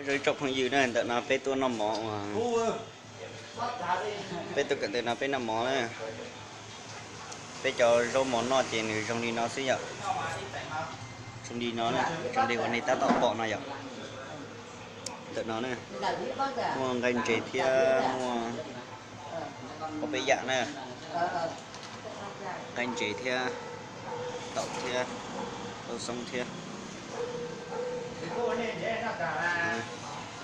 rồi chọc không dữ này, tận nào phải tôi nằm mỏ mà, phải tôi cận tận nào phải nằm mỏ này, phải cho rau món nọ trên rồi trong đi nó sẽ vậy, trong đi nó này, trong điวันนี้ta tạo bỏ nó vậy, tận nó này, mua gành chế thia, mua có bé dạng này, gành chế thia, tạo thia, đầu sông thia.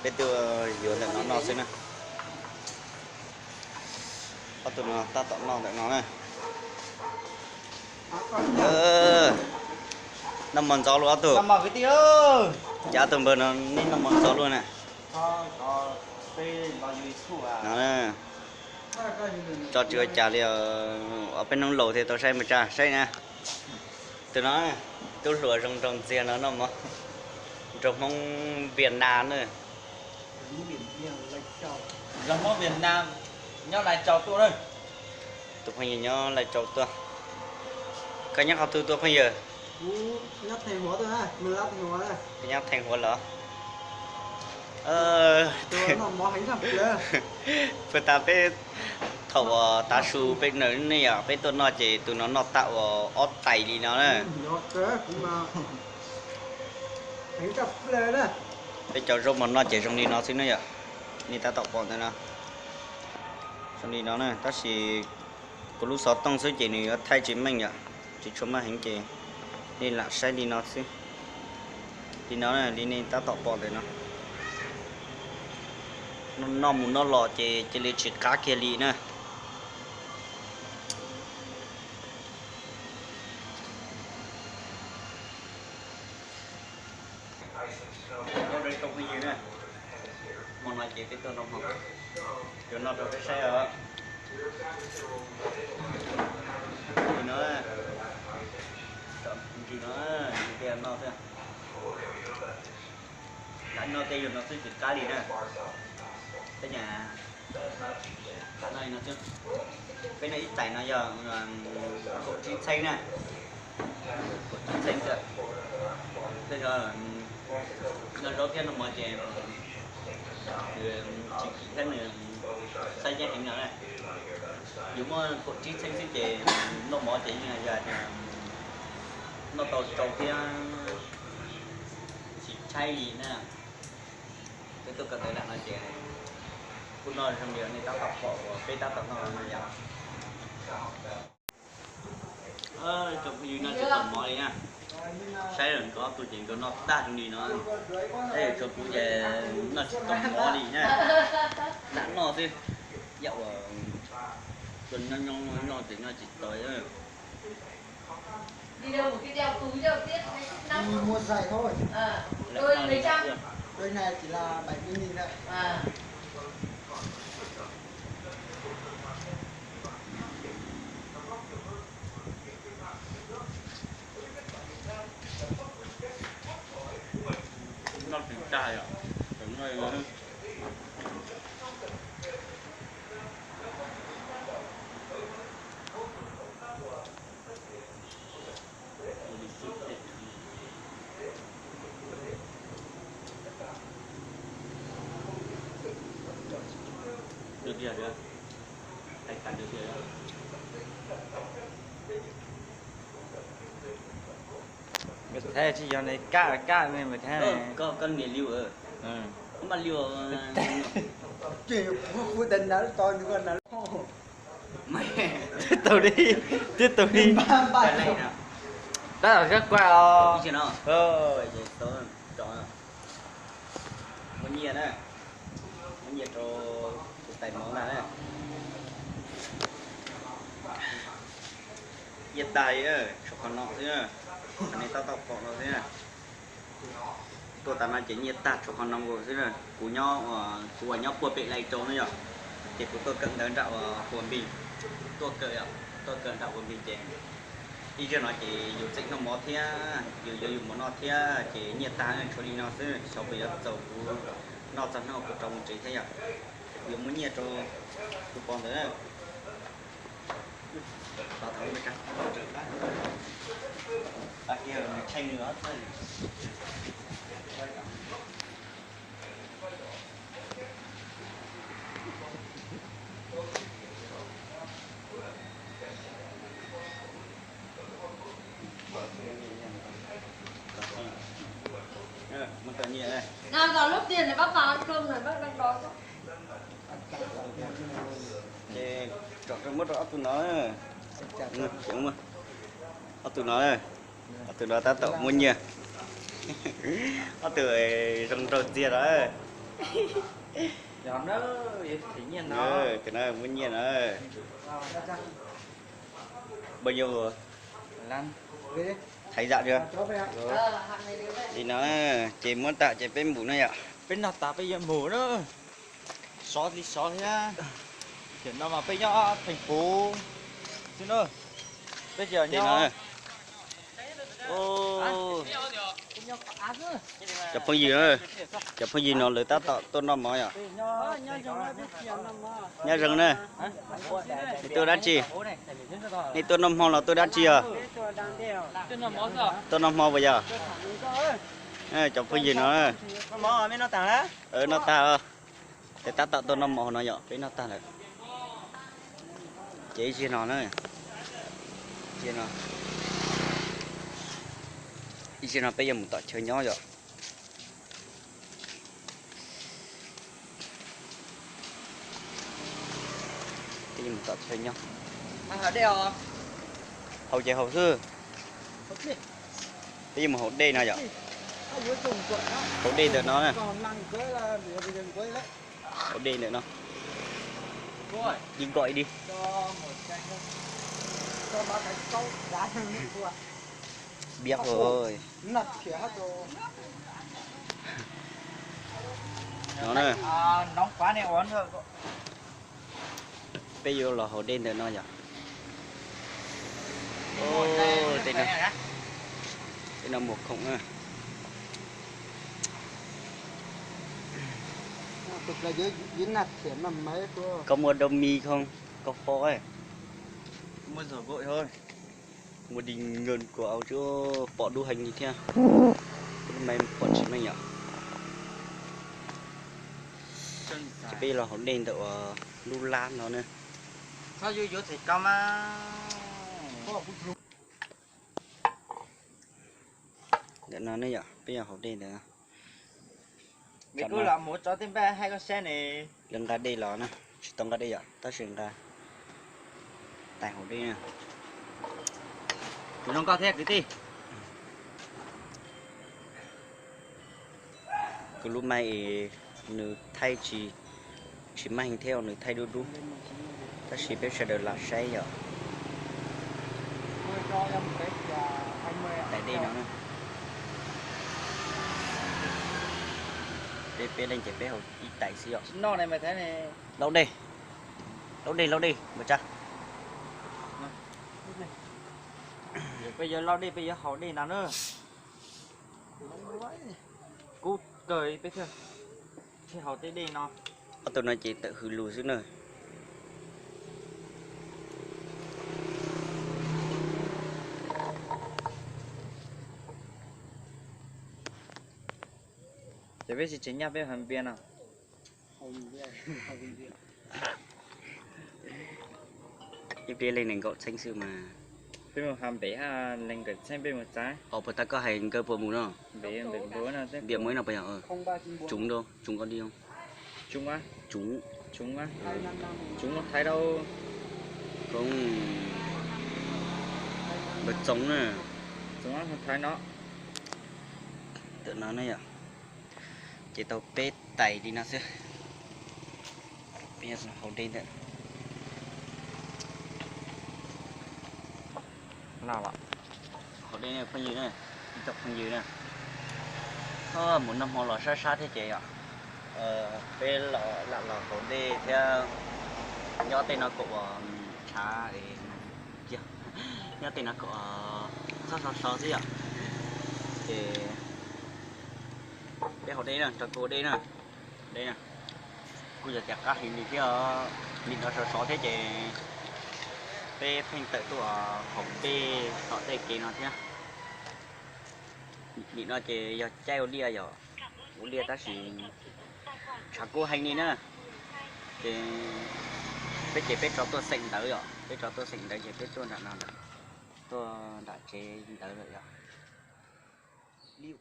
Bây giờ vừa là nó xí nè, bắt tụi nó ta tọt nó để nó này, nằm mòn gió luôn tụi, nằm mòn cái tiêu, giá tụi bữa nó nên nằm mòn gió luôn này, có đây bao nhiêu số à, nó này, cho chưa trả liền ở bên nông lẩu thì tôi xem một trà, xem nè, tụi nó này, tôi lùa rồng tiền nó nằm mà, rồng mong Việt Nam nữa. giống món Việt Nam nhau lại chào tôi đây Tụi mình nhau lại chọc tôi cái nhắc học tôi bây giờ nhắc thành hóa thôi ha, mưa áp thành hóa này. cái nhắc thành hóa lỡ Tôi nó mỏ hành thẳng kìa. phải ta phải thầu ta su phải nở này à phải tôi nói chỉ tụi nó tạo ót tay đi nó này Nó kìa cũng mà hành thẳng lên đó. phải cho rốt mà nó chỉ trong đi nó xíu nữa vậy đi ta tạo bọn thế nào trong đi nó này ta chỉ có lúc sáu tông số chỉ này thay chỉ mình vậy chỉ chúng mà hành chỉ đi là sai đi nó xíu đi nó này đi nên ta tạo bọn để nó muốn nó lò chỉ lấy chỉ cá kia đi nè đây không cái gì nè món này chỉ biết tôi nông học cho nó được cái xe ở thì nó thì nó tiền nó thế đánh nó tiền nó sẽ chỉ cá đi nè cái nhà cái này nó chứ cái này ít tay nó giờ cột chín xanh nè cột chín xanh chưa bây giờ nó đầu tiên là mọi chuyện chỉ cái này xây nhà hình nào này dù mà cột chín xanh xí chị nó mọi chuyện như là nó tàu trâu kia chỉ chay gì nè cái tôi cần phải làm là chuyện này cũng nói trong điều này tao tập bộ cái tao tập nó là gì chụp cái gì nó chụp tầm mò đi nha sai rồi có tôi chuyện của nó ta trong đi nó đây chụp cũng về nó chụp tầm mò đi nha đánh nó đi dạo tuần nó thì nó chỉ tới đi đâu một cái đeo túi đâu tiết Đi mua giày thôi. đôi mấy trăm Đôi này chỉ là 70.000 đấy. nó挺trai à đúng rồi được chưa được thành thành được chưa thế chỉ cho này cá này mà thế này có con nghề lưu ở không mà lưu Chỉ phụ tình đã to như con là mày tiếp tục đi cái này nào đó là rất qua rồi cái gì nó vậy tôi chọn muốn nhiệt đấy muốn nhiệt cho tay món này nhiệt tay á chụp con nọ thế nè anh này tao tập bọn nó thế nè tôi tao nói chỉ nhiệt tạt chụp con nòng rồi thế nè cú nhau cua bị này trốn nữa nhở thì tôi cần đến đạo quần bì tôi cần đạo quần bì chèn đi cho nó chỉ dùng dịch nó mỏ thia dùng món nó thia chỉ nhiệt tay cho đi nó thế sau bây giờ dầu nó chân nó của trong chỉ thế nhở dùng muốn nhiệt cho tôi còn thế tao thấy mấy cái kia chay nữa mà vào lúc tiền thì bác vào ăn cơm rồi bác đang đói. Để chọn cái mất rồi tụi nó chẳng mà tụi nó tụi nó ta tự muốn nhỉ tụi rong rong gì đó Giòn đó, vậy tự nhiên nó. cái này muốn nhỉ nó bao nhiêu rồi Lan. thấy dạ chưa Hàng này đến đây. thì nó chỉ muốn tạo chỉ bên bún này ạ Bên nào ta bây giờ mù đó. Xót đi xót nha. Chuyện đâu mà bây giờ thành phố. Chứ nữa. Bây giờ thì nhau. nó ô chụp cái gì nữa chụp cái gì nó lấy ta tạo tôn nó mỏi à nhà rừng này thì tôi đã chi đi tôi năm ho là tôi đã chi à tôi năm ho bây giờ chụp cái gì nữa Mỏ mới nó tàng á. nó ta để ta tạo tôi năm ho nó nhỏ cái nó ta này chỉ chi nó nữa chi nó chi nó bây giờ mình tạo chơi nhỏ rồi bây giờ mình tạo chơi nhỏ Ở đây à? hậu chạy hậu sư bây giờ mình hậu đây nào vậy hậu đây được nó nè hậu đây được nó đi gọi đi biết rồi nó nè Nóng quá này uống thôi. bây giờ là hậu đen được nó vậy ô đây là một khủng à tục là dưới nạt khiển mà mấy cô có mua đông mi không có phó ấy Mua rửa gội thôi. một đình ngân của áo chứ bỏ đu hành như thế mày bỏ chỉ mày nhở chỉ bây giờ là hậu đen được lu lan nó nè Sao vô vô thì cao mà. để nó này vậy bây giờ hậu đen được Vì cứ là một cho thêm ba hai con xe này. lần ra đây là nè tông ra đây vậy ta chuyển ra tại hậu đen nè Tụi nó có thế cái gì? cứ lúc mai nữ thay chỉ mang theo nữ thay đu đu ta chỉ biết sẽ được là say rồi tại đây nó nè đây bên đây chỉ biết hồi đi tại xí rồi No này mày thấy này. lâu đi mà cha Bây giờ lo đi, bây giờ họ đi nào nữa. Cú cười bây giờ. Thì họ tới đi nó. tụi nó chỉ tự hư lùi xuống nơi Chỉ biết chỉ nhà bên hầm biên nào. tiếp đi lên này gọi xanh sư mà Bên một hầm bể ha lên cái xem bên một trái. bữa ta có hành cơ bộ mù nó Bể bữa nào thế. việc mới nào bây giờ chúng đâu chúng có đi không Chúng á, chúng chúng á. Chúng nó thấy đâu. không bật sống nè Chúng á không thấy nó. tụi nó này à chỉ tao pê tẩy đi nào xưa bây giờ hậu đen đấy Nào ạ. hậu đen này phân gì này chọc phân gì nè một năm họ lò sát sát thế chị à pê là hậu đen theo do tên nó của cha để chưa do tên nó của sao thế ạ thì đây hậu đen nè cho cô đây nè cô giờ chặt các hình gì kia nhìn nó sọ thế chị pe phanh tự của hậu pe họ đây kia nó thế nhìn nó chỉ giờ treo lia rồi lia ta chỉ chặt cô hành đi nữa thì pe chỉ pe cho tôi xịn tới rồi pe cho tôi xịn tới chỉ pe tôi đã nào được tôi đã chế tới rồi liu